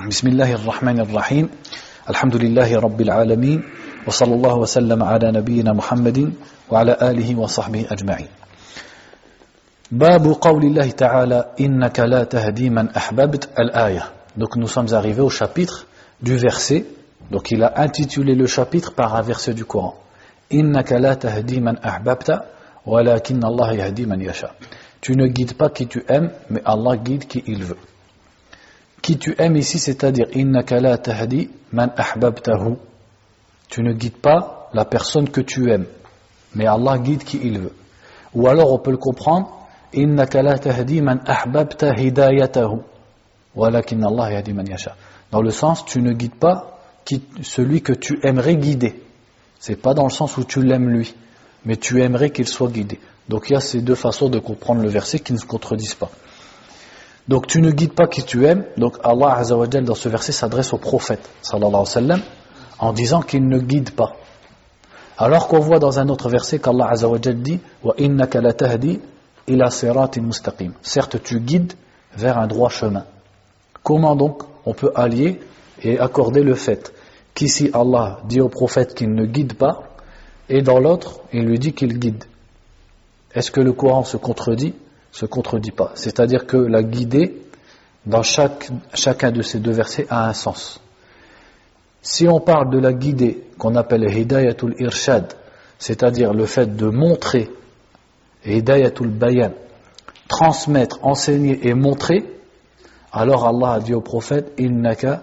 بسم الله الرحمن الرحيم الحمد لله رب العالمين وصلى الله وسلم على نبينا محمد وعلى آله وصحبه أجمعين باب قول الله تعالى إنك لا تهدي من أحببت الآية. Donc nous sommes arrivés au chapitre du verset. Donc il a intitulé le chapitre par un verset du Coran. إنك لا تهدي من أحببت ولكن الله يهدي من يشاء. Tu ne guides pas qui tu aimes, mais Allah guide qui il veut. Qui tu aimes ici, c'est-à-dire innaka la tahdi man ahbabtahu. Tu ne guides pas la personne que tu aimes, mais Allah guide qui il veut. Ou alors on peut le comprendre innaka la tahdi man ahbabta hidayatahu walakin Allah yahdi man yasha. Dans le sens, tu ne guides pas celui que tu aimerais guider. C'est pas dans le sens où tu l'aimes lui, mais tu aimerais qu'il soit guidé. Donc il y a ces deux façons de comprendre le verset qui ne se contredisent pas. Donc tu ne guides pas qui tu aimes. Donc Allah Azza wa Jal dans ce verset s'adresse au prophète sallallahu alayhi wa sallam en disant qu'il ne guide pas. Alors qu'on voit dans un autre verset qu'Allah Azza wa Jal dit wa innaka la tahdi ila siratin mustaqim. Certes tu guides vers un droit chemin. Comment donc on peut allier et accorder le fait qu'ici Allah dit au prophète qu'il ne guide pas et dans l'autre il lui dit qu'il guide? Est-ce que le Coran se contredit? Se contredit pas. C'est-à-dire que la guider, dans chacun de ces deux versets, a un sens. Si on parle de la guider, qu'on appelle hidayatul irshad, c'est-à-dire le fait de montrer, hidayatul bayan, transmettre, enseigner et montrer, alors Allah a dit au prophète, innaka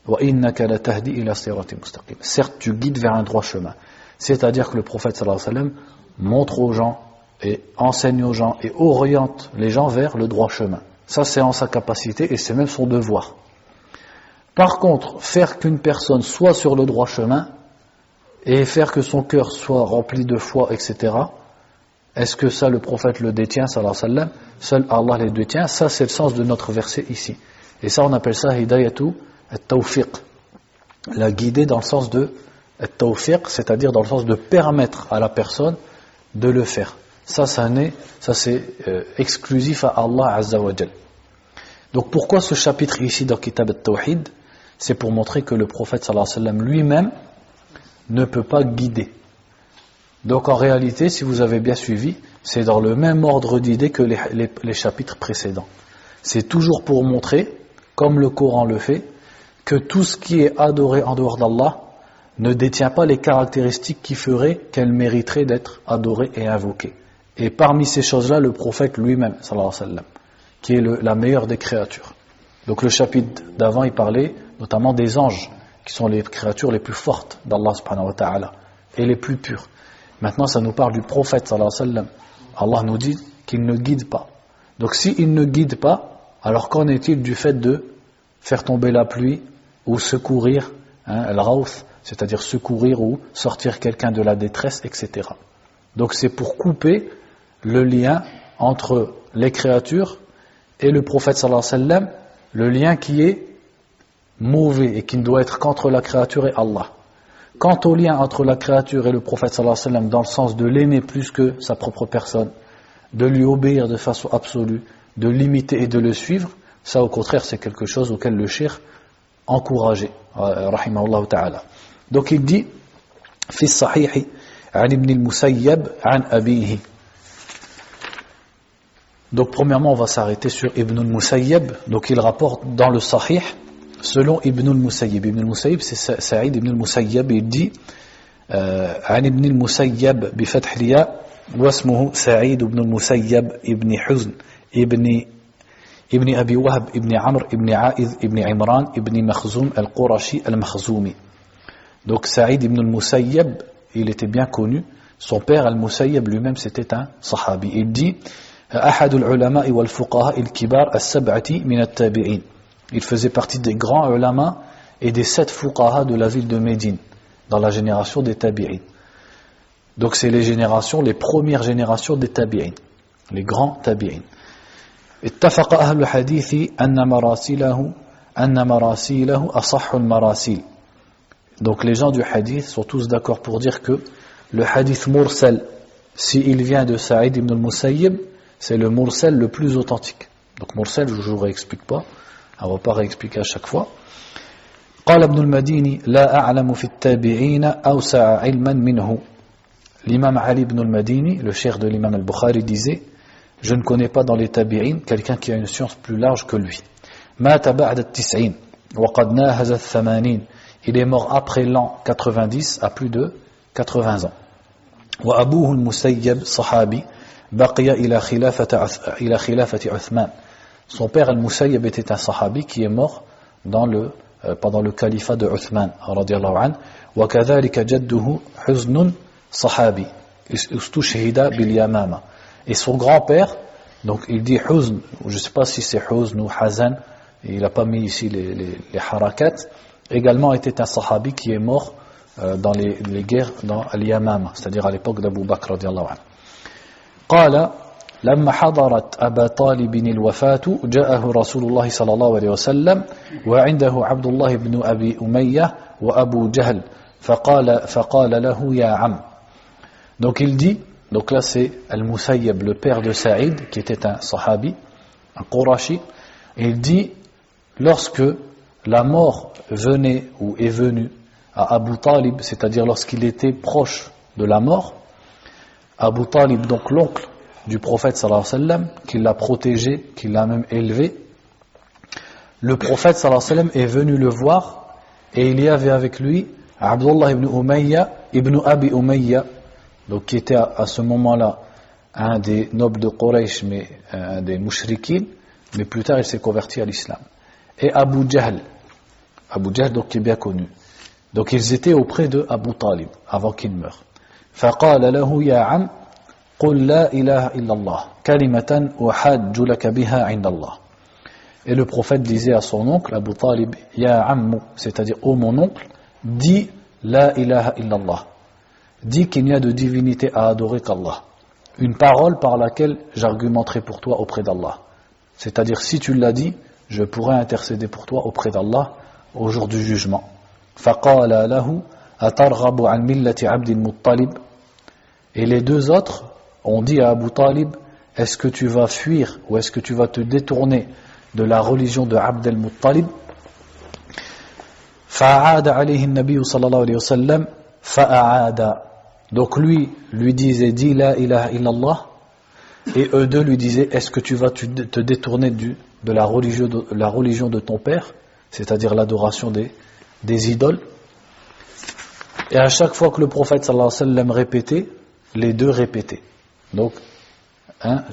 wa innaka la tahdi ila siratin mustaqim. Certes, tu guides vers un droit chemin. C'est-à-dire que le prophète sallallahu alayhi wa sallam montre aux gens et enseigne aux gens et oriente les gens vers le droit chemin. Ça c'est en sa capacité et c'est même son devoir. Par contre, faire qu'une personne soit sur le droit chemin et faire que son cœur soit rempli de foi, etc., est-ce que ça le prophète le détient, sallallahu alayhi wa sallam? Seul Allah les détient. Ça c'est le sens de notre verset ici. Et ça on appelle ça hidayatu at-tawfiq. La guider dans le sens de at-tawfiq, c'est-à-dire dans le sens de permettre à la personne de le faire. Ça c'est exclusif à Allah Azza wa Jal. Donc pourquoi ce chapitre ici dans Kitab al-Tawhid? C'est pour montrer que le prophète sallallahu alayhi wa sallam lui-même ne peut pas guider. Donc en réalité, si vous avez bien suivi, c'est dans le même ordre d'idées que les chapitres précédents. C'est toujours pour montrer, comme le Coran le fait, que tout ce qui est adoré en dehors d'Allah ne détient pas les caractéristiques qui feraient qu'elle mériterait d'être adorée et invoquée. Et parmi ces choses-là, le prophète lui-même, sallallahu alayhi wa sallam, qui est la meilleure des créatures. Donc le chapitre d'avant, il parlait notamment des anges, qui sont les créatures les plus fortes d'Allah subhanahu wa ta'ala, et les plus pures. Maintenant, ça nous parle du prophète, sallallahu alayhi wa sallam. Allah nous dit qu'il ne guide pas. Donc s'il ne guide pas, alors qu'en est-il du fait de faire tomber la pluie, ou secourir, al-rawth, c'est-à-dire secourir ou sortir quelqu'un de la détresse, etc. Donc c'est pour couper le lien entre les créatures et le prophète sallallahu alayhi wa sallam, le lien qui est mauvais et qui ne doit être qu'entre la créature et Allah. Quant au lien entre la créature et le prophète sallallahu alayhi wa sallam dans le sens de l'aimer plus que sa propre personne, de lui obéir de façon absolue, de l'imiter et de le suivre, ça au contraire c'est quelque chose auquel le cheikh encourageait, rahimahullah ta'ala. Donc il dit fi sahihi an ibn al-Musayyab an abihi. Donc premièrement on va s'arrêter sur Ibn al-Musayyab. Donc il rapporte dans le Sahih selon Ibn al-Musayyab. Ibn al-Musayyab c'est Saïd ibn al-Musayyab. Il dit an ibn al-Musayyab bi fath al-ya wa ismuhu Saïd ibn al-Musayyab ibn Huzn ibn Abi Wahb ibn Amr ibn A'iz ibn Imran ibn Makhzoum al-Qurashi al-Makhzoumi. Donc Saïd ibn al-Musayyab, il était bien connu. Son père al-Musayyab lui-même c'était un sahabi. Il dit أحد العلماء والفقهاء الكبار السبعة من التابعين. Il faisait partie des grands ulama et des 7 fuqaha de la ville de Médine dans la génération des tabi'in. Donc c'est les premières générations des tabi'in, les grands tabi'in. اتفق أهل الحديث أن مراسيله أصح المراسيل. Donc les gens du hadith sont tous d'accord pour dire que le hadith mursal, s'il vient de Saïd ibn al-Musayyib, c'est le mursal le plus authentique. Donc mursal, je ne vous réexplique pas, On ne va pas réexpliquer à chaque fois. قال ابن المديني لا أعلم في التابعين أوسع علما منه. L'imam Ali ibn al-Madini, le cheikh de l'imam al-Bukhari, disait: je ne connais pas dans les tabi'in quelqu'un qui a une science plus large que lui. مات بعد التسعين وقد ناهز الثمانين. Il est mort après l'an 90, à plus de 80 ans. وأبوه المسيب صحابي بقي إلى خلافة عثمان. Son père al-Musayyib était un sahabi qui est mort pendant le califat de Uthman radiyallahu anhu. وكذلك جده حزن صحابي استشهد باليمامة. Et son grand-père, donc il dit Huzn, je ne sais pas si c'est Huzn ou Hazan, il n'a pas mis ici les harakat, également était un sahabi qui est mort dans les guerres dans Al-Yamama, c'est-à-dire à l'époque d'Abu Bakr radiyallahu anhu. قال لما حضرت أبا طالب الوفاة جاءه رسول الله صلى الله عليه وسلم وعنده عبد الله بن أبي أمية وأبو جهل فقال له يا عم. Donc il dit, donc là c'est Al-Musayyib, le père de Saïd, qui était un sahabi, un Qurashi. Il dit, lorsque la mort venait ou est venue à Abu Talib, c'est-à-dire lorsqu'il était proche de la mort, Abu Talib, donc l'oncle du prophète sallallahu alayhi wa sallam, qui l'a protégé, qui l'a même élevé, le prophète sallallahu alayhi wa sallam est venu le voir et il y avait avec lui Abdullah ibn Umayya ibn Abi Umayya, donc qui était à ce moment-là un des nobles de Quraysh, mais un des mushrikin, mais plus tard il s'est converti à l'islam. Et Abu Jahl donc qui est bien connu. Donc ils étaient auprès de Abu Talib avant qu'il meure. فقال له يا عم قل لا إله إلا الله كلمة أحاج لك بها عند الله. Et le prophète disait à son oncle Abu Talib, Ya ammu, c'est-à-dire ô mon oncle, dis la ilaha illallah. Dis qu'il n'y a de divinité à adorer qu'Allah. Une parole par laquelle j'argumenterai pour toi auprès d'Allah. C'est-à-dire si tu l'as dit, je pourrai intercéder pour toi auprès d'Allah au jour du jugement. فقال له أترغب عن ملة عبد المطلب. Et les deux autres ont dit à Abu Talib, est-ce que tu vas fuir ou est-ce que tu vas te détourner de la religion de Abd al-Muttalib? فأعاد عليه النبي صلى الله عليه وسلم فأعاد. Donc lui disait dis la ilaha illallah, et eux deux lui disaient est-ce que tu vas te détourner de la religion de ton père, c'est-à-dire l'adoration des idoles. Et à chaque fois que le prophète sallallahu alayhi wa sallam répétait, les deux répétaient. Donc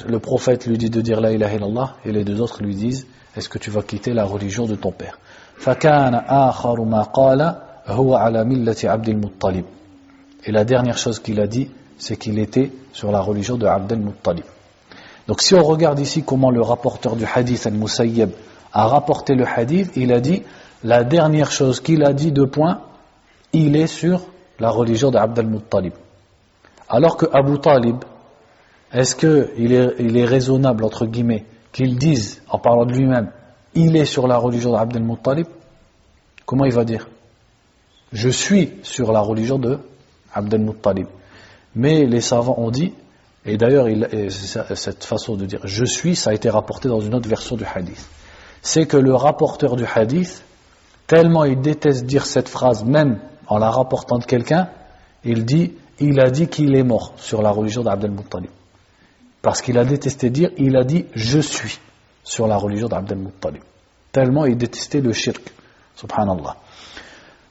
le prophète lui dit de dire la ilaha illallah et les deux autres lui disent est-ce que tu vas quitter la religion de ton père? فكان آخر ما قال هو على ملة عبد المطلب. Et la dernière chose qu'il a dit, c'est qu'il était sur la religion de Abd al-Muttalib. Donc si on regarde ici comment le rapporteur du hadith al-Musayyib a rapporté le hadith, il a dit la dernière chose qu'il a dit, 2 points, il est sur la religion d'Abd al-Muttalib. Alors que Abu Talib, est-ce qu'il est raisonnable, entre guillemets, qu'il dise, en parlant de lui-même, il est sur la religion d'Abd al-Muttalib? Comment il va dire? Je suis sur la religion de Abd al-Muttalib. Mais les savants ont dit, et d'ailleurs cette façon de dire je suis, ça a été rapporté dans une autre version du hadith, c'est que le rapporteur du hadith, tellement il déteste dire cette phrase, même en la rapportant de quelqu'un, il a dit qu'il est mort sur la religion d'Abd al-Muttalib. Parce qu'il a détesté dire, il a dit je suis sur la religion d'Abd al-Muttalib. Tellement il détestait le shirk. Subhanallah.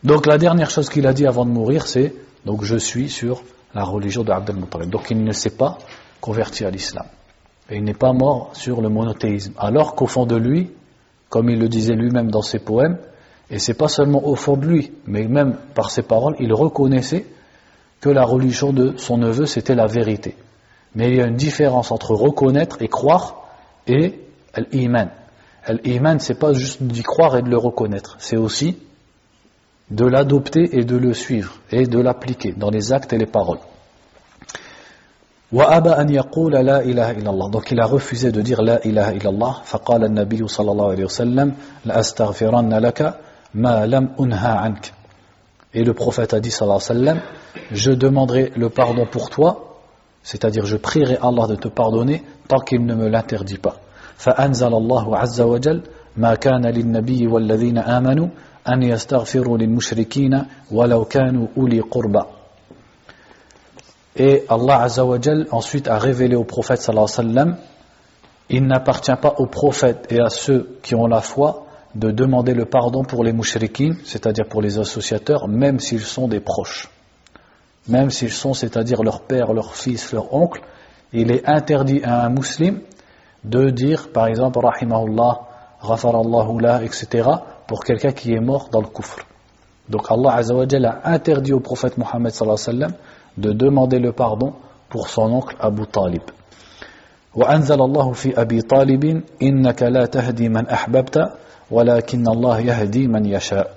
Donc la dernière chose qu'il a dit avant de mourir, c'est donc je suis sur la religion d'Abd al-Muttalib. Donc il ne s'est pas converti à l'islam. Et il n'est pas mort sur le monothéisme. Alors qu'au fond de lui, comme il le disait lui-même dans ses poèmes, et c'est pas seulement au fond de lui, mais même par ses paroles, il reconnaissait que la religion de son neveu c'était la vérité. Mais il y a une différence entre reconnaître et croire et l'iman. L'iman, c'est pas juste d'y croire et de le reconnaître, c'est aussi de l'adopter et de le suivre et de l'appliquer dans les actes et les paroles. وَأَبَى أَنْ يَقُولَ لَا إِلَهَ إِلَّا اللَّهِ. Donc il a refusé de dire la ilaha illallah. فَقَالَ النَّبِيُّ صلى الله عليه وسلم لَأَسْتَغْفِرَنَّ لَكَ مَا لَمْ أُنْهَى عَنْكَ. Et le prophète a dit sallallahu alayhi wa sallam, je demanderai le pardon pour toi, c'est-à-dire je prierai Allah de te pardonner tant qu'il ne me l'interdit pas. فأنزل الله عز وجل ما كان للنبي والذين آمنوا أن يستغفروا للمشركين ولو كانوا أولي قربى. Et Allah Azza wa Jal ensuite a révélé au prophète sallallahu alayhi wa sallam, il n'appartient pas aux prophètes et à ceux qui ont la foi de demander le pardon pour les mushrikines, c'est-à-dire pour les associateurs, même s'ils sont des proches. Même s'ils sont, c'est-à-dire leur père, leur fils, leur oncle, il est interdit à un musulman de dire, par exemple, Rahimahullah, Ghafarallahu la, etc., pour quelqu'un qui est mort dans le kufr. Donc Allah Azza wa Jal a interdit au prophète Mohammed sallallahu alayhi wa sallam de demander le pardon pour son oncle Abu Talib. وأنزل الله في أبي طالب إنك لا تهدي من أحببت ولكن الله يهدي من يشاء.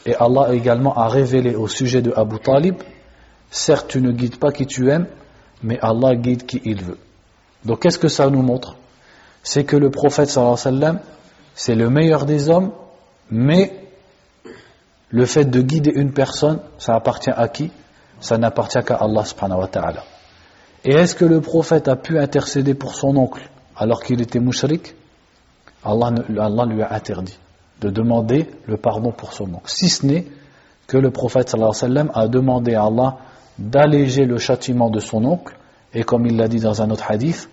Et Allah également a révélé au sujet de Abu Talib, certes tu ne guides pas qui tu aimes, mais Allah guide qui il veut. Donc qu'est-ce que ça nous montre? C'est que le prophète sallallahu alayhi wa sallam, c'est le meilleur des hommes, mais le fait de guider une personne, ça appartient à qui? Ça n'appartient qu'à Allah subhanahu wa ta'ala. Et est-ce que le prophète a pu intercéder pour son oncle alors qu'il était mushrik? Allah lui a interdit de demander le pardon pour son oncle. Si ce n'est que le prophète sallallahu alayhi wa sallam a demandé à Allah d'alléger le châtiment de son oncle, et comme il l'a dit dans un autre hadith,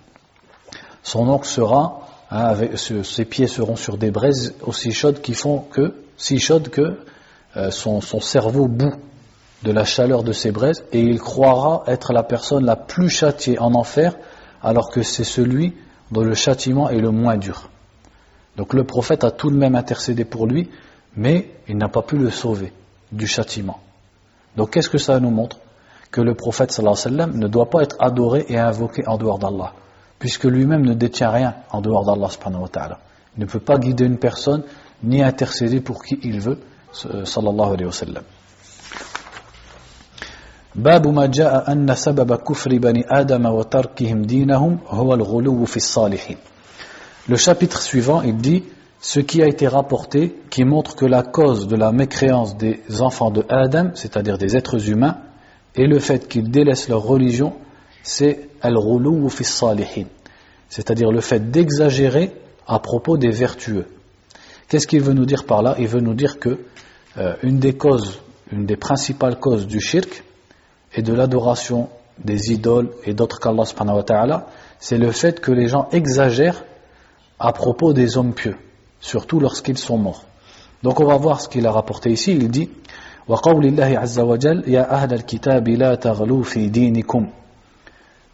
son oncle sera, ses pieds seront sur des braises aussi chaudes que son cerveau bout de la chaleur de ces braises, et il croira être la personne la plus châtiée en enfer, alors que c'est celui dont le châtiment est le moins dur. Donc le prophète a tout de même intercédé pour lui, mais il n'a pas pu le sauver du châtiment. Donc qu'est-ce que ça nous montre? Que le prophète sallallahu alayhi wa sallam ne doit pas être adoré et invoqué en dehors d'Allah, puisque lui-même ne détient rien en dehors d'Allah subhanahu wa ta'ala. Il ne peut pas guider une personne ni intercéder pour qui il veut, sallallahu alayhi wa sallam. باب ما جاء أن سبب كفر بني آدم وتركهم دينهم هو الغلو في الصالحين. Le chapitre suivant, il dit ce qui a été rapporté qui montre que la cause de la mécréance des enfants de Adam, c'est-à-dire des êtres humains, et le fait qu'ils délaissent leur religion, c'est al-ghuluw fi s-salihin, c'est-à-dire le fait d'exagérer à propos des vertueux. Qu'est-ce qu'il veut nous dire par là? Il veut nous dire que une des principales causes du shirk et de l'adoration des idoles et d'autres qu'Allah subhanahu wa ta'ala, c'est le fait que les gens exagèrent à propos des hommes pieux, surtout lorsqu'ils sont morts. Donc on va voir ce qu'il a rapporté ici. Il dit وَقَوْلِ اللَّهِ عَزَّ وَجَلْ يَا أَهْلَ الْكِتَابِ لَا تَغْلُوا فِي دِينِكُمْ.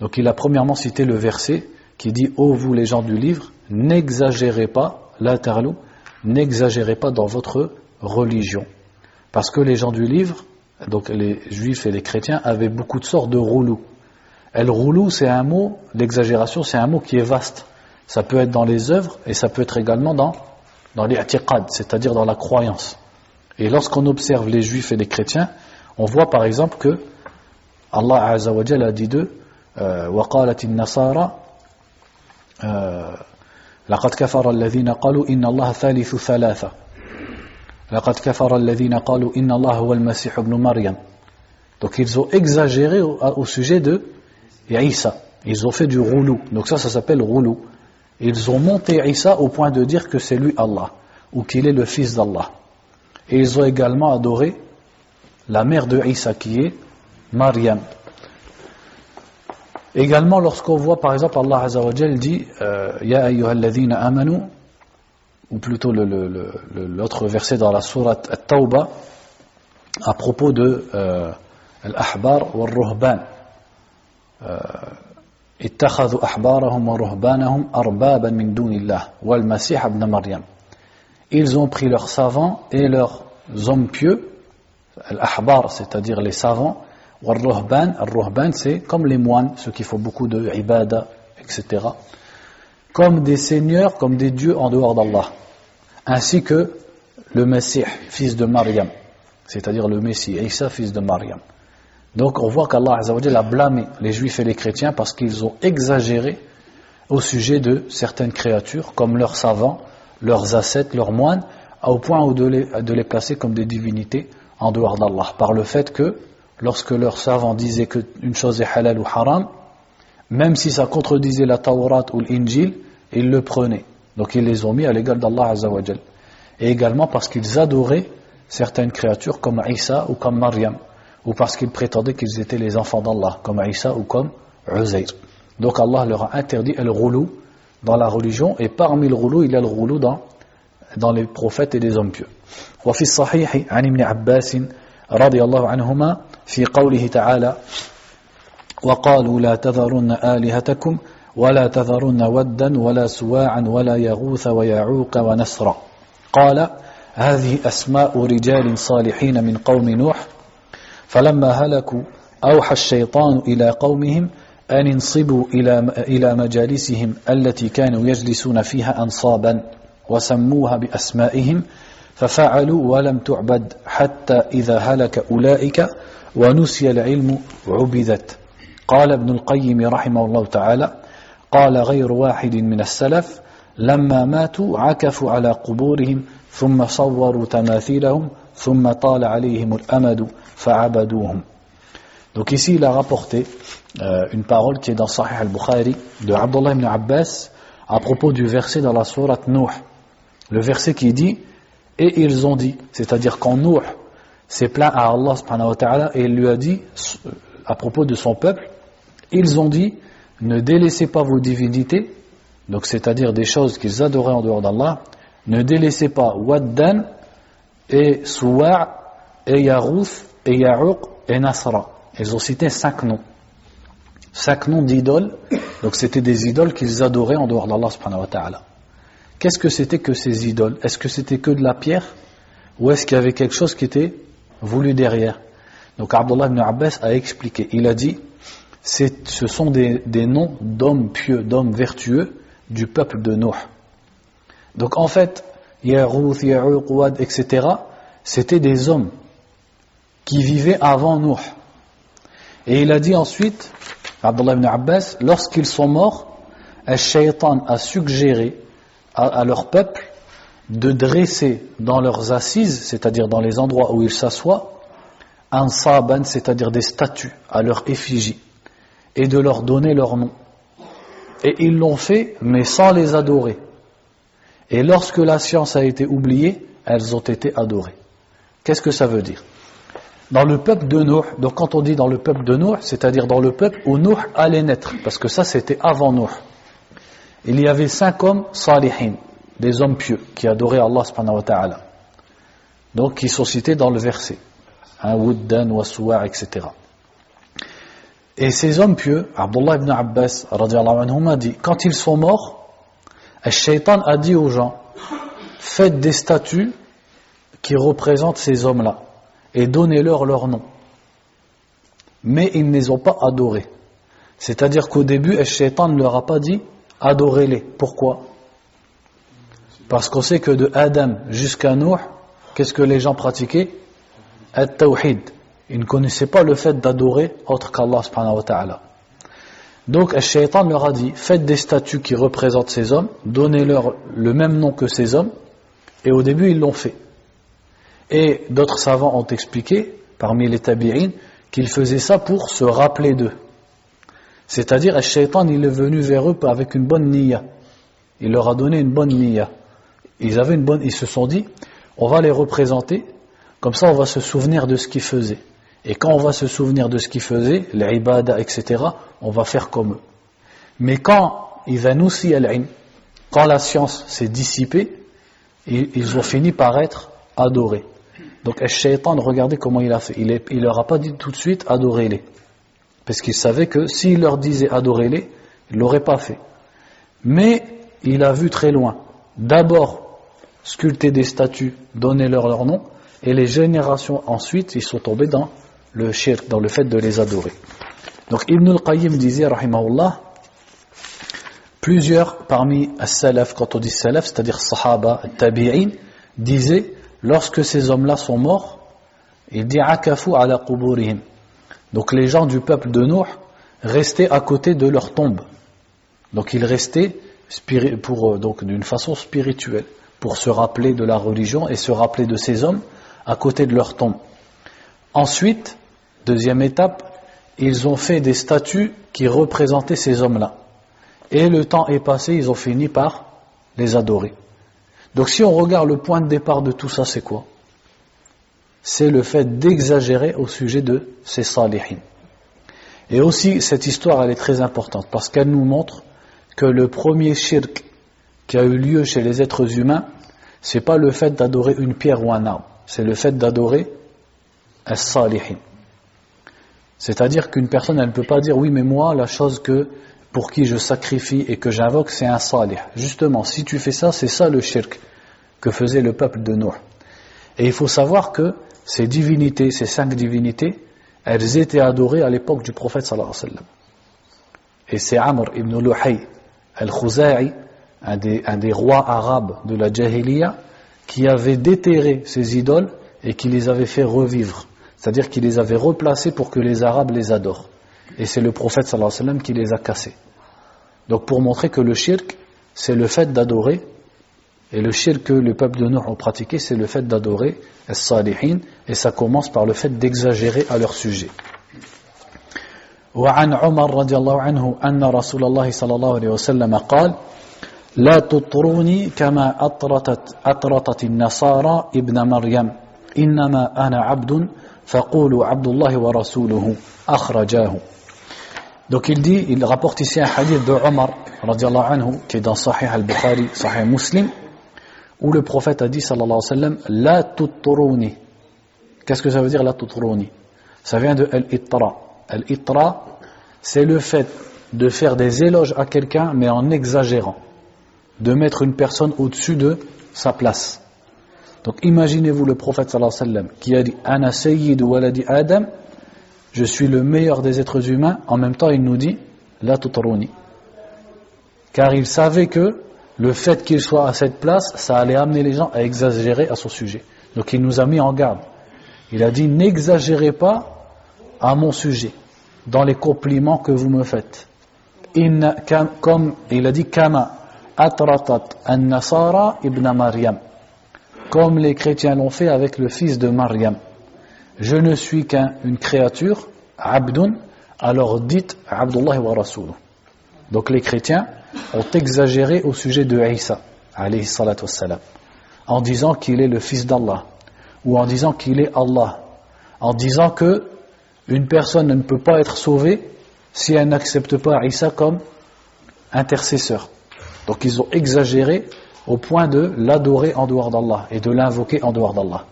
Donc il a premièrement cité le verset qui dit ô vous les gens du livre, n'exagérez pas, la tarlou, n'exagérez pas dans votre religion. Parce que les gens du livre, donc les juifs et les chrétiens, avaient beaucoup de sortes de roulou. El roulou, c'est un mot, l'exagération, c'est un mot qui est vaste. Ça peut être dans les œuvres et ça peut être également dans les atiqad, c'est-à-dire dans la croyance. Et lorsqu'on observe les juifs et les chrétiens, on voit par exemple que Allah Azza wa Jalla a dit d'eux وَقَالَتِ النَّصَارَى لَقَدْ كَفَرَ الَّذِينَ قَالُوا إِنَّ اللَّهَ ثَالِثُ ثَلَاثَةٍ لَقَدْ كَفَرَ الَّذِينَ قَالُوا إِنَّ اللَّهَ هُوَ الْمَسِيحُ ابْنُ مَرْيَمَ. Donc ils ont exagéré au sujet de Isa. Ils ont fait du roulou. Donc ça s'appelle roulou. Ils ont monté Isa au point de dire que c'est lui Allah, ou qu'il est le fils d'Allah. Et ils ont également adoré la mère de Isa qui est Maryam. Également lorsqu'on voit par exemple Allah Azza wa Jal dit Ya ayyuhalladhina amanu, ou plutôt l'autre verset dans la sourate At-Tawbah à propos de Al-Ahbar wal-Ruhban, ittakhadhu ahbarahum wa ruhbanahum arbaban min dunillah wal masih ibn Maryam. Ils ont pris leurs savants et leurs hommes pieux, Al-Ahbar, c'est-à-dire les savants, wal-Ruhban, al-Ruhban c'est comme les moines, ceux qui font beaucoup de ibada, etc., comme des seigneurs, comme des dieux en dehors d'Allah, ainsi que le Messie, fils de Maryam, c'est-à-dire le Messie, Isa, fils de Maryam. Donc on voit qu'Allah Azza wa Jalla a blâmé les juifs et les chrétiens parce qu'ils ont exagéré au sujet de certaines créatures, comme leurs savants, leurs ascètes, leurs moines, au point de les placer comme des divinités en dehors d'Allah, par le fait que lorsque leurs savants disaient qu'une chose est halal ou haram, même si ça contredisait la Tawrat ou l'Injil, ils le prenaient. Donc ils les ont mis à l'égal d'Allah Azza wa Jal. Et également parce qu'ils adoraient certaines créatures comme Isa ou comme Maryam, ou parce qu'ils prétendaient qu'ils étaient les enfants d'Allah, comme Isa ou comme Uzayr. Donc Allah leur a interdit le roulou dans la religion, et parmi le roulou, il y a le roulou dans les prophètes et les hommes pieux. وفي الصحيح عن ابن عباس رضي الله عنهما في قوله تعالى وقالوا لا تذرن آلهتكم ولا تذرن ودا ولا سواعا ولا يغوث ويعوق ونسرا قال هذه أسماء رجال صالحين من قوم نوح فلما هلكوا أوحى الشيطان إلى قومهم أن انصبوا إلى مجالسهم التي كانوا يجلسون فيها أنصابا وسموها بأسمائهم ففعلوا ولم تعبد حتى إذا هلك أولئك ونسي العلم عبدت قال ابن القيم رحمه الله تعالى قال غير واحد من السلف لما ماتوا عكفوا على قبورهم ثم صوروا تماثيلهم ثم طال عليهم الأمد فعبدوهم. Donc ici il a rapporté une parole qui est dans Sahih al-Bukhari de Abdullah ibn Abbas à propos du verset dans la sourate Nuh. Le verset qui dit et ils ont dit, c'est-à-dire quand Nuh s'est plaint à Allah subhanahu wa ta'ala et il lui a dit à propos de son peuple, ils ont dit ne délaissez pas vos divinités, donc c'est-à-dire des choses qu'ils adoraient en dehors d'Allah, ne délaissez pas Waddan et Suwa' et Yarouth et Ya'uq et Nasra. Ils ont cité 5 noms. 5 noms d'idoles, donc c'était des idoles qu'ils adoraient en dehors d'Allah subhanahu wa ta'ala. Qu'est-ce que c'était que ces idoles? Est-ce que c'était que de la pierre? Ou est-ce qu'il y avait quelque chose qui était voulu derrière? Donc Abdullah ibn Abbas a expliqué, il a dit ce sont des noms d'hommes pieux, d'hommes vertueux du peuple de Nuh. Donc en fait, Yarouth, Ya'uq, Wad, etc. c'était des hommes qui vivaient avant Nuh. Et il a dit ensuite, Abdullah ibn Abbas, lorsqu'ils sont morts, Al-Shaytan a suggéré à leur peuple de dresser dans leurs assises, c'est-à-dire dans les endroits où ils s'assoient, un saban, c'est-à-dire des statues à leur effigie, et de leur donner leur nom. Et ils l'ont fait, mais sans les adorer. Et lorsque la science a été oubliée, elles ont été adorées. Qu'est-ce que ça veut dire? Dans le peuple de Nuh, donc quand on dit dans le peuple de Nuh, c'est-à-dire dans le peuple où Nuh allait naître, parce que ça c'était avant Nuh. Il y avait 5 hommes salihin, des hommes pieux, qui adoraient Allah subhanahu wa ta'ala. Donc qui sont cités dans le verset. Wuddan, Wasuwa, etc. Et ces hommes pieux, Abdullah ibn Abbas, radiallahu anhum, a dit, quand ils sont morts, Al-Shaytan a dit aux gens, faites des statues qui représentent ces hommes-là, et donnez-leur leur nom. Mais ils ne les ont pas adorés. C'est-à-dire qu'au début, Al-Shaytan ne leur a pas dit, adorez-les. Pourquoi? Parce qu'on sait que de Adam jusqu'à Nuh, qu'est-ce que les gens pratiquaient? At-Tawhid. Ils ne connaissaient pas le fait d'adorer autre qu'Allah subhanahu wa ta'ala. Donc Al-Shaytan leur a dit, faites des statues qui représentent ces hommes, donnez-leur le même nom que ces hommes, et au début ils l'ont fait. Et d'autres savants ont expliqué, parmi les tabi'in, qu'ils faisaient ça pour se rappeler d'eux. C'est-à-dire, Al-Shaytan, il est venu vers eux avec une bonne niyya. Il leur a donné une bonne niyya. Ils se sont dit, on va les représenter, comme ça on va se souvenir de ce qu'ils faisaient. Et quand on va se souvenir de ce qu'ils faisaient, les ibadah, etc., on va faire comme eux. Mais quand quand la science s'est dissipée, ils ont fini par être adorés. Donc Al-Shaytan, regardez comment il a fait. Il leur a pas dit tout de suite, adorez-les. Parce qu'il savait que s'il leur disait adorez-les, il ne l'auraient pas fait. Mais il a vu très loin. D'abord, sculpter des statues, donner leur nom, et les générations ensuite, ils sont tombés dans le shirk, dans le fait de les adorer. Donc Ibn al-Qayyim disait, rahimahullah, plusieurs parmi as-salaf, quand on dit salaf, c'est-à-dire sahaba, tabi'in, disaient, lorsque ces hommes-là sont morts, il dit akafu ala quburihim. Donc les gens du peuple de Nuh restaient à côté de leur tombe. Donc ils restaient donc d'une façon spirituelle, pour se rappeler de la religion et se rappeler de ces hommes à côté de leur tombe. Ensuite, deuxième étape, ils ont fait des statues qui représentaient ces hommes-là. Et le temps est passé, ils ont fini par les adorer. Donc si on regarde le point de départ de tout ça, c'est quoi? C'est le fait d'exagérer au sujet de ces salihin. Et aussi, cette histoire, elle est très importante, parce qu'elle nous montre que le premier shirk qui a eu lieu chez les êtres humains, c'est pas le fait d'adorer une pierre ou un arbre, c'est le fait d'adorer as-salihin. C'est-à-dire qu'une personne, elle ne peut pas dire, oui, mais moi, la chose pour qui je sacrifie et que j'invoque, c'est un salih. Justement, si tu fais ça, c'est ça le shirk que faisait le peuple de Nuh. Et il faut savoir que ces divinités, ces 5 divinités, elles étaient adorées à l'époque du prophète sallallahu alayhi wa sallam. Et c'est Amr ibn Luhay al-Khuza'i, un des rois arabes de la Jahiliya, qui avait déterré ces idoles et qui les avait fait revivre. C'est-à-dire qu'il les avait replacés pour que les Arabes les adorent. Et c'est le prophète sallallahu alayhi wa sallam qui les a cassés. Donc pour montrer que le shirk, c'est le fait d'adorer, et le shirk que le peuple de Nuh a pratiqué, c'est le fait d'adorer as-salihin, et ça commence par le fait d'exagérer à leur sujet. وعن عمر رضي الله عنه أن رسول الله صلى الله عليه وسلم قال لا تطروني كما أطرتت النصارى ابن مريم إنما أنا عبد فقولوا عبد الله ورسوله أخرجاه. Donc il rapporte ici un hadith de Omar radiallahu anhu qui est dans Sahih al-Bukhari, Sahih Muslim, où le prophète a dit sallallahu alayhi wa sallam la tutruni. Qu'est-ce que ça veut dire la tutruni? Ça vient de al-itra. Al-itra, c'est le fait de faire des éloges à quelqu'un mais en exagérant, de mettre une personne au-dessus de sa place. Donc imaginez-vous le prophète sallallahu alayhi wa sallam qui a dit ana sayyidu waladi Adam, je suis le meilleur des êtres humains, en même temps il nous dit la tutruni, car il savait que le fait qu'il soit à cette place, ça allait amener les gens à exagérer à son sujet. Donc il nous a mis en garde. Il a dit n'exagérez pas à mon sujet dans les compliments que vous me faites. Comme il a dit kama atratat an-nasara ibn Maryam, comme les chrétiens l'ont fait avec le fils de Maryam. Je ne suis qu'une créature, abdun, alors dites Abdullah wa Rasuluh. Donc les chrétiens ont exagéré au sujet de Isa, alayhi salatu wassalam, en disant qu'il est le fils d'Allah, ou en disant qu'il est Allah, en disant que une personne ne peut pas être sauvée si elle n'accepte pas Isa comme intercesseur. Donc ils ont exagéré au point de l'adorer en dehors d'Allah et de l'invoquer en dehors d'Allah.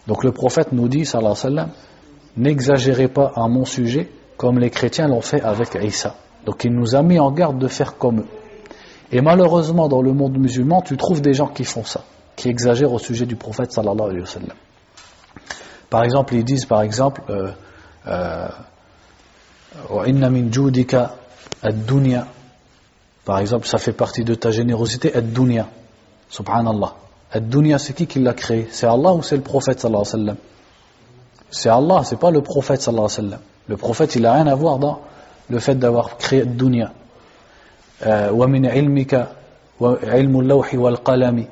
Donc le prophète nous dit, sallallahu alayhi wa sallam, n'exagérez pas à mon sujet comme les chrétiens l'ont fait avec Isa. Donc il nous a mis en garde de faire comme eux. Et malheureusement dans le monde musulman, tu trouves des gens qui font ça, qui exagèrent au sujet du prophète sallallahu alayhi wa sallam. Par exemple, ils disent wa inna min judika ad-dunya. Par exemple, ça fait partie de ta générosité ad-dunya. Subhanallah. Ad-dunya, c'est qui l'a créé? C'est Allah ou c'est le prophète sallallahu alayhi wa sallam? C'est Allah, c'est pas le prophète sallallahu alayhi wa sallam. Le prophète, il n'a rien à voir dans le fait d'avoir créé ad-dunya. Wa min ilmika wa ilmu al-lawhi wal-qalami.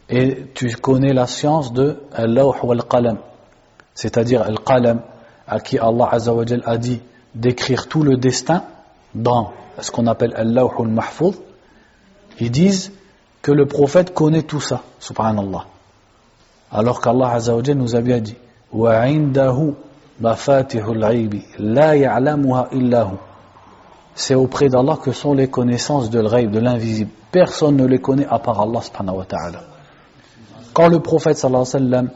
Et tu connais la science de al-lawh wal-qalam, c'est-à-dire al-qalam, à qui Allah Azza wa Jal a dit d'écrire tout le destin dans ce qu'on appelle al-lawh al-mahfouz. Ils disent que le prophète connaît tout ça, subhanallah, alors qu'Allah Azza wa Jal nous a bien dit wa indahu mafatihul ghaibi la ya'lamuha illa hu. C'est auprès d'Allah que sont les connaissances de l'ghaib, de l'invisible. Personne ne les connaît à part Allah subhanahu wa ta'ala. Quand le prophète sallallahu alayhi wa sallam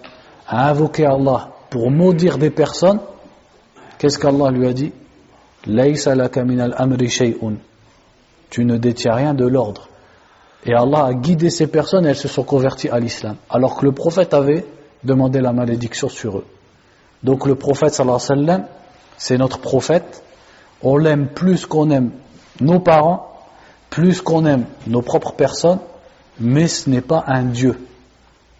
a invoqué Allah pour maudire des personnes, qu'est-ce qu'Allah lui a dit? Laysa laka min al-amri shay'un. Tu ne détiens rien de l'ordre. Et Allah a guidé ces personnes et elles se sont converties à l'islam, alors que le prophète avait demandé la malédiction sur eux. Donc le prophète sallallahu alayhi wa sallam, c'est notre prophète. On l'aime plus qu'on aime nos parents, plus qu'on aime nos propres personnes, mais ce n'est pas un Dieu.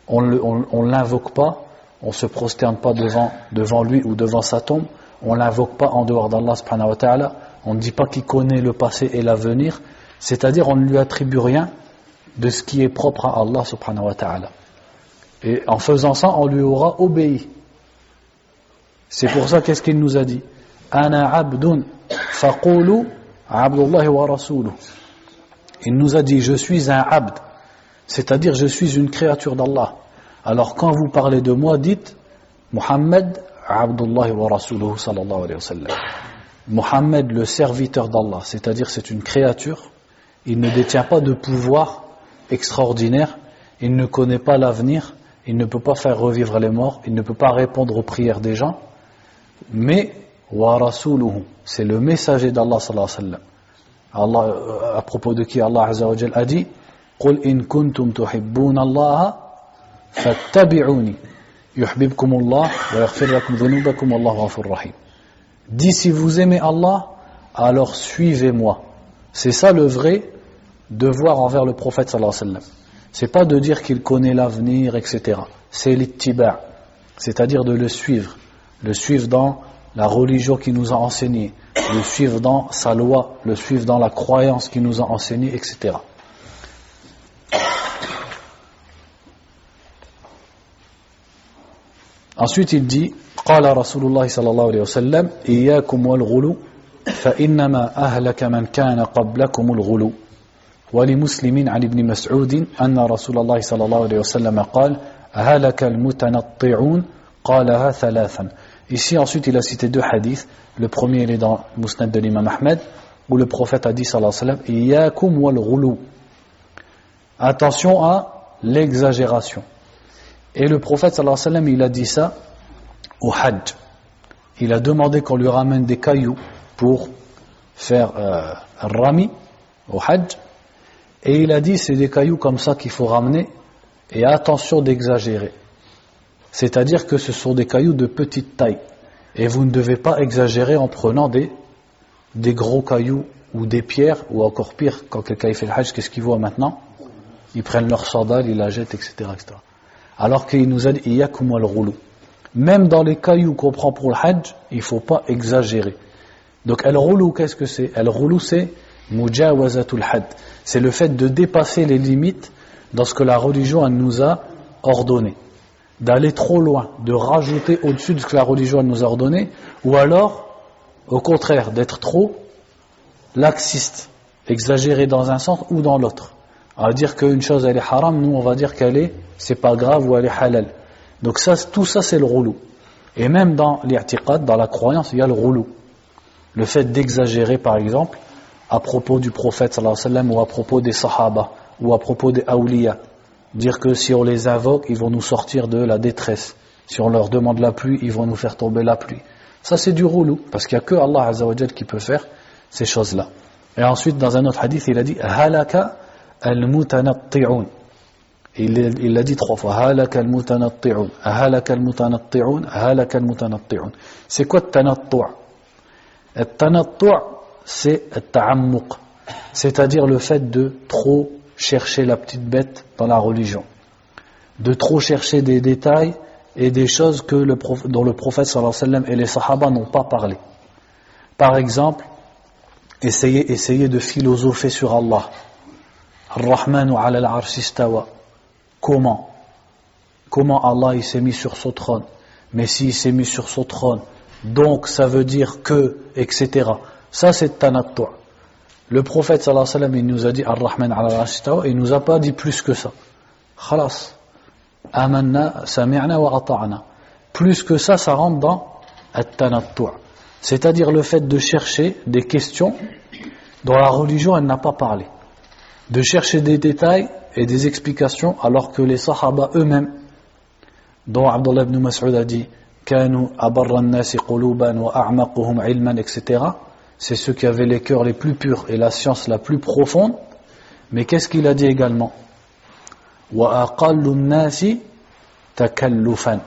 On l'invoque pas, on ne se prosterne pas devant lui ou devant sa tombe, on l'invoque pas en dehors d'Allah subhanahu wa ta'ala, on ne dit pas qu'il connaît le passé et l'avenir, c'est-à-dire on ne lui attribue rien de ce qui est propre à Allah subhanahu wa ta'ala. Et en faisant ça, on lui aura obéi. C'est pour ça qu'est-ce qu'il nous a dit? Ana abdun faqulu abdullahi wa rasuluh. Il nous a dit je suis un abd, c'est-à-dire je suis une créature d'Allah. Alors quand vous parlez de moi, dites Muhammad Abdullah wa Rasuluhu sallallahu alayhi wa sallam. Muhammad, le serviteur d'Allah, c'est-à-dire c'est une créature, il ne détient pas de pouvoir extraordinaire, il ne connaît pas l'avenir, il ne peut pas faire revivre les morts, il ne peut pas répondre aux prières des gens, mais wa Rasuluhu, c'est le messager d'Allah sallallahu alayhi wa sallam. Allah, à propos de qui Allah azza wa jalla a dit قل إن كنتم تحبون الله فاتبعوني يحببكم الله ويغفر لكم ذنوبكم والله غفور رحيم. Dis si vous aimez Allah, alors suivez-moi. C'est ça le vrai devoir envers le prophète sallallahu alayhi wa sallam. C'est pas de dire qu'il connaît l'avenir, etc. C'est l'ittiba', c'est-à-dire de le suivre dans la religion qu'il nous a enseigné, le suivre dans sa loi, le suivre dans la croyance qu'il nous a enseigné, etc. Ensuite il dit قال رسول الله صلى الله عليه وسلم إياكم والغلو فإنما أهلك من كان قبلكم الغلو ولمسلم عن ابن مسعود أن رسول الله صلى الله عليه وسلم قال هلك المتنطعون قالها ثلاثا. Ici ensuite il a cité deux hadiths. Le premier il est dans le Musnad de l'imam Ahmed où le prophète a dit sallallahu alayhi wa sallam إياكم والغلو, attention à l'exagération. Et le prophète sallallahu alayhi wa sallam il a dit ça au Hajj. Il a demandé qu'on lui ramène des cailloux pour faire rami au Hajj, et il a dit c'est des cailloux comme ça qu'il faut ramener, et attention d'exagérer, c'est-à-dire que ce sont des cailloux de petite taille, et vous ne devez pas exagérer en prenant des gros cailloux ou des pierres, ou encore pire, quand quelqu'un fait le Hajj, qu'est-ce qu'ils voient maintenant? Ils prennent leurs sandales, ils la jettent, etc., etc. Alors qu'il nous a dit Iyakum wal-ghulu. Même dans les cailloux qu'on prend pour le Hajj, il ne faut pas exagérer. Donc al-ghulu, qu'est-ce que c'est? Al-ghulu, c'est mujawazatul had, c'est le fait de dépasser les limites dans ce que la religion elle nous a ordonné, d'aller trop loin, de rajouter au-dessus de ce que la religion elle nous a ordonné, ou alors au contraire d'être trop laxiste, exagéré dans un sens ou dans l'autre. On va dire qu'une chose elle est haram, nous on va dire c'est pas grave, ou elle est halal. Donc ça, tout ça c'est le ghulu. Et même dans l'i'tiqad, dans la croyance, il y a le ghulu, le fait d'exagérer par exemple à propos du prophète sallallahu alayhi wa sallam, ou à propos des sahaba, ou à propos des awliya, dire que si on les invoque ils vont nous sortir de la détresse, si on leur demande la pluie ils vont nous faire tomber la pluie. Ça c'est du ghulu, parce qu'il n'y a que Allah azza wa jal qui peut faire ces choses là. Et ensuite dans un autre hadith il a dit halaka al-mutanatti'un. Il l'a dit 3 fois. Halaka al-mutanatti'un, halaka al-mutanatti'un, halaka al-mutanatti'un. C'est quoi le-tanattu'? Le-tanattu' c'est le-ta'ammuq, c'est-à-dire le fait de trop chercher la petite bête dans la religion, de trop chercher des détails et des choses dont le prophète sallallahu alayhi wa sallam et les sahaba n'ont pas parlé. Par exemple, essayer de philosopher sur Allah. Ar-Rahmanu ala al-arsh istawa. Comment Allah il s'est mis sur son trône? Mais s'il s'est mis sur son trône, donc ça veut dire que, etc. Ça c'est tanattu'. Le prophète sallallahu alayhi wa sallam il nous a dit Ar-Rahman ala al-arsh istawa, il nous a pas dit plus que ça. Khalas. Amanna, sami'na wa ata'na. Plus que ça, ça rentre dans at-tanattu'. C'est-à-dire le fait de chercher des questions dont la religion elle n'a pas parlé, de chercher des détails et des explications, alors que les sahaba eux-mêmes, dont Abdullah ibn Mas'ud a dit Kanu abarra an-nasi quluban wa a'maquhum ilman, etc. C'est ceux qui avaient les cœurs les plus purs et la science la plus profonde. Mais qu'est-ce qu'il a dit également? Wa aqallu an-nasi takallufan.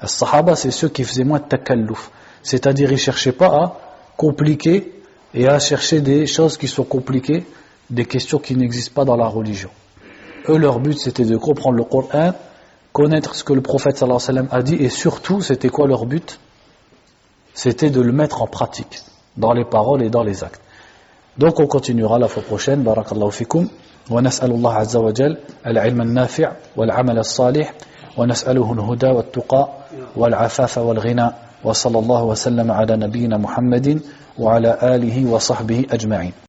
Les sahaba c'est ceux qui faisaient moins de takalluf, c'est-à-dire ils ne cherchaient pas à compliquer et à chercher des choses qui sont compliquées, des questions qui n'existent pas dans la religion. Eux, leur but, c'était de comprendre le Coran, connaître ce que le prophète sallallahu alayhi wa sallam a dit, et surtout, c'était quoi leur but? C'était de le mettre en pratique, dans les paroles et dans les actes. Donc, on continuera la fois prochaine. Barakallahu fikum. Wa nas'alullah azza wa jal al-ilm al-nafi' wal-amal al-salih, wa nas'aluhu al-huda wal-tuqa wal-afafa wal-ghina, wa sallallahu wa sallam ala nabiyyina Muhammadin wa ala alihi wa sahbihi ajma'in.